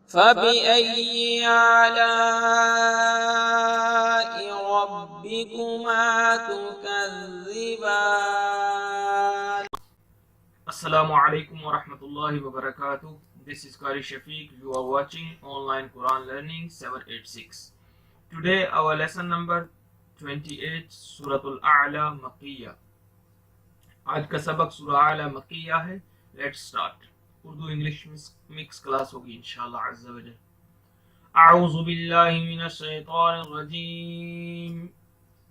فبأي آلاء ربكما تكذبان. Assalamu alaikum wa rahmatullahi wa barakatuh. This is Qari Shafiq. You are watching online Quran Learning 786. Today our lesson number 28, Surah Al-Aala Makkiyya. आज का सबक सूरह आला मक्किया है. Let's start. Urdu English mix class होगी इंशाअल्लाह अज़्ज़ा व जल. अऊज़ु बिल्लाहि मिनश शैतानिर रजीम.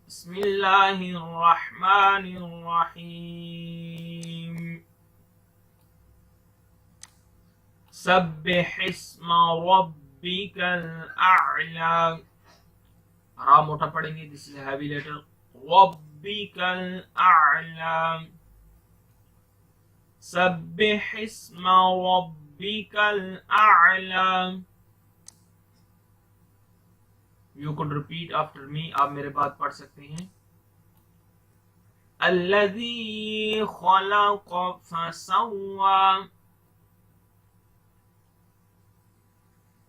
बिस्मिल्लाहिर रहमानिर रहीम. सब्बिह इस्मा रब्बिकल अअला. रा मोटा पढ़ेंगे. This is heavy letter. रब्बिकल अअला. सब्बिह इस्मा रब्बिकल अअला. You could repeat after me. आप मेरे बाद पढ़ सकते हैं. الذي خلق فسوى.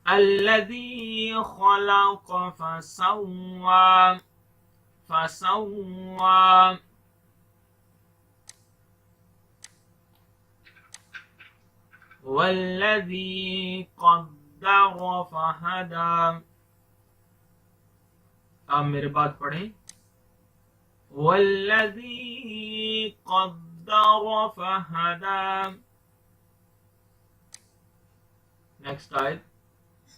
الذي خلق فسوى. فسوى. والذي قدر فهدى. आप मेरे बाद पढ़ें. والذي قدر فهدى. Next ayat.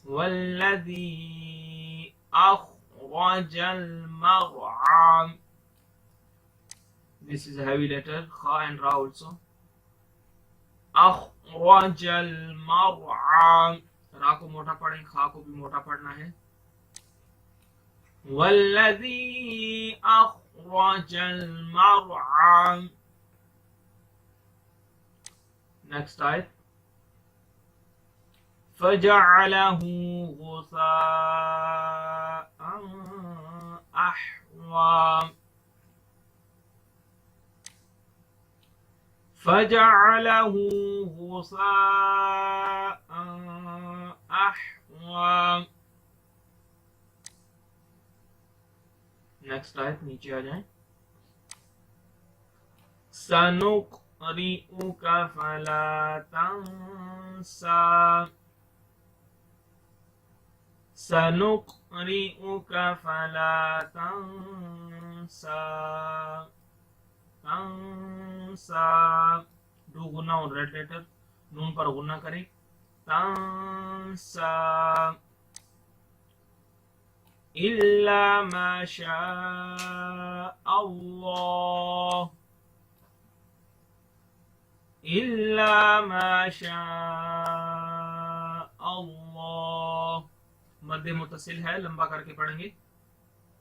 والذي أخرج المرعى. This is a heavy letter. Kha and Ra also. أخرج المرعى. रा को मोटा पढ़ें. खा को भी मोटा पढ़ना है. والذي أخرج المرعى. Next ayat. فجعله غثاء أحوى. فجعله غثاء أحوى. नेक्स्ट आयत. नीचे आ जाएं. सनुक़रिउका फला तंसा. सनुक़रिउका फला तंसा. तंसा. डू गुना और रेड लेटर. नून पर गुना करें. तंसा. इल्ला मा शाअ अल्लाह. इल्ला मा शाअ अल्लाह. मध्य मुतसिल है. लंबा करके पढ़ेंगे.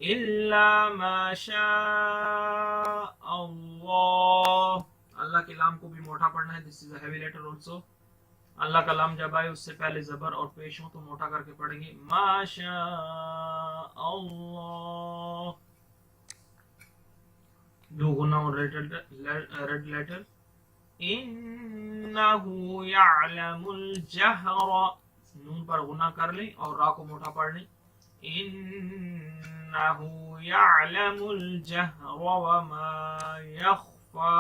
इल्ला मा शाअ अल्लाह. अल्लाह के लाम को भी मोटा पढ़ना है. This is a heavy letter also. Allah का लाम जब आए उससे पहले जबर और पेश हो तो मोटा करके पढ़ेंगे. माशा अल्लाह. दो गुना और रेड लेटर. इन्नहु यअलमुल जहरा. नून पर गुना कर लें और रा को मोटा पढ़ लें. इन्नहु यअलमुल जहरा व मा यख्फा.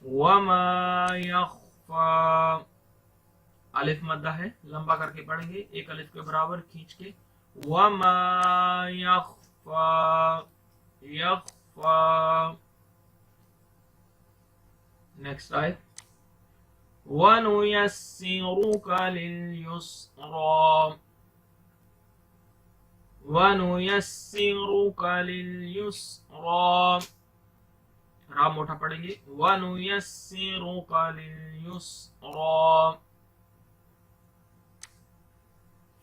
वमा यख्फा. अलिफ मद्दा है. लंबा करके पढ़ेंगे. एक अलिफ के बराबर खींच के. वमा यख्फा. यख्फा. नेक्स्ट आयत. वनुयस्सिरुका लिलयुस्रा. वनुयस्सिरुका लिलयुस्रा. रा मोटा पढ़ेंगे. वनुयस्सिरुका लिलयुस्रा.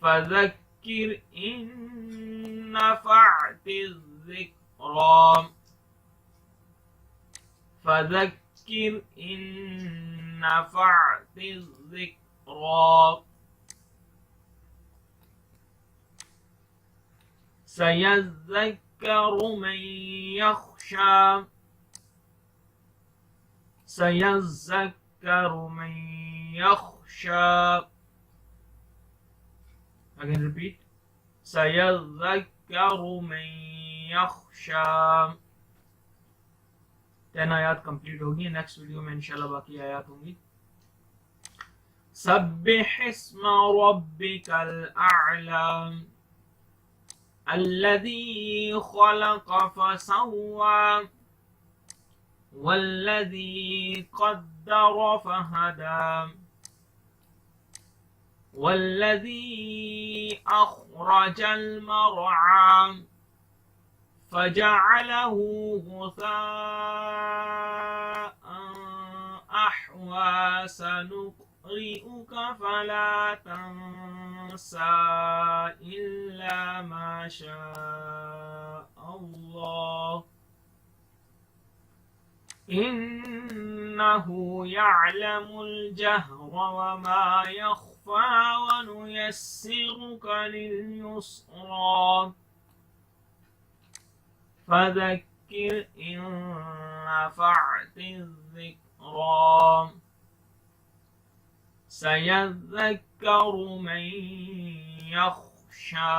फज़क्किर इन नफ़अतिज़्ज़िक्रा. फज़क्किर इन नफ़अतिज़्ज़िक्रा. सयज़्ज़क्करु मन यख्शा. सयज़्ज़क्करु سيذكر من يخشى. Again repeat. سيذكر من يخشى. 10 آیات کمپلیٹ ہوگی. نیکسٹ ویڈیو میں انشاءاللہ باقی آیات ہوں گی. سبح اسم ربك الأعلى الذي خلق فسوى والذي قدر فهدى والذي أخرج المرعى فجعله غثاء أحوى سنقرئك فلا تنسى إلا ما شاء الله إنه يعلم الجهر وما يخفى ونيسرك لليسرى فذكر إن نفعت الذكرى سيذكر من يخشى.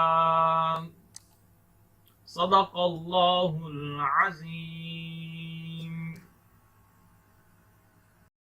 صدق الله العظيم.